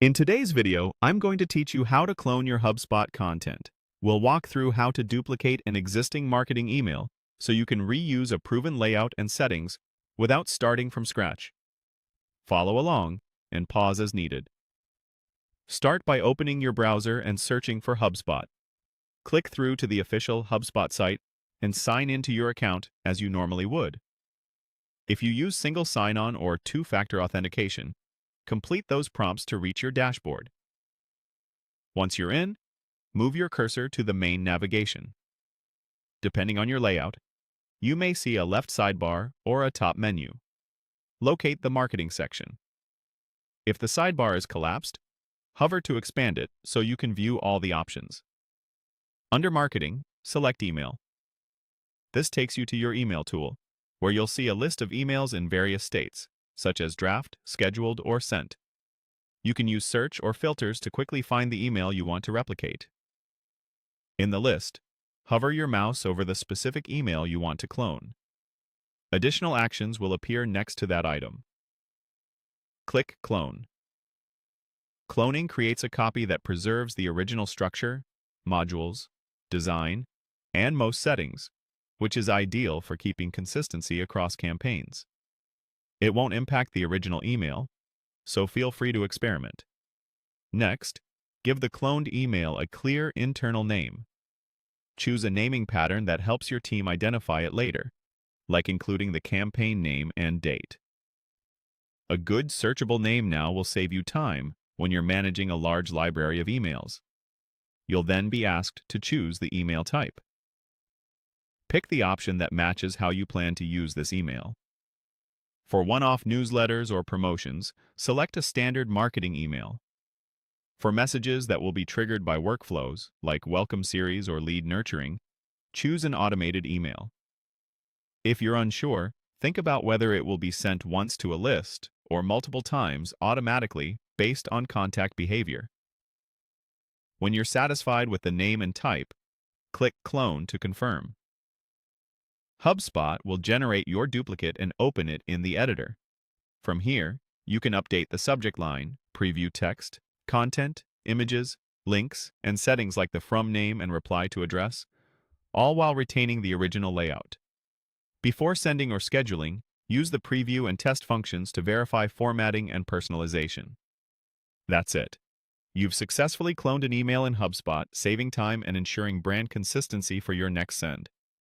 In today's video, I'm going to teach you how to clone your HubSpot content. We'll walk through how to duplicate an existing marketing email so you can reuse a proven layout and settings without starting from scratch. Follow along and pause as needed. Start by opening your browser and searching for HubSpot. Click through to the official HubSpot site and sign into your account as you normally would. If you use single sign-on or two-factor authentication, complete those prompts to reach your dashboard. Once you're in, move your cursor to the main navigation. Depending on your layout, you may see a left sidebar or a top menu. Locate the marketing section. If the sidebar is collapsed, hover to expand it so you can view all the options. Under Marketing, select Email. This takes you to your email tool, where you'll see a list of emails in various states, such as draft, scheduled, or sent. You can use search or filters to quickly find the email you want to replicate. In the list, hover your mouse over the specific email you want to clone. Additional actions will appear next to that item. Click Clone. Cloning creates a copy that preserves the original structure, modules, design, and most settings, which is ideal for keeping consistency across campaigns. It won't impact the original email, so feel free to experiment. Next, give the cloned email a clear internal name. Choose a naming pattern that helps your team identify it later, like including the campaign name and date. A good searchable name now will save you time when you're managing a large library of emails. You'll then be asked to choose the email type. Pick the option that matches how you plan to use this email. For one-off newsletters or promotions, select a standard marketing email. For messages that will be triggered by workflows, like welcome series or lead nurturing, choose an automated email. If you're unsure, think about whether it will be sent once to a list or multiple times automatically based on contact behavior. When you're satisfied with the name and type, click Clone to confirm. HubSpot will generate your duplicate and open it in the editor. From here, you can update the subject line, preview text, content, images, links, and settings like the from name and reply to address, all while retaining the original layout. Before sending or scheduling, use the preview and test functions to verify formatting and personalization. That's it. You've successfully cloned an email in HubSpot, saving time and ensuring brand consistency for your next send.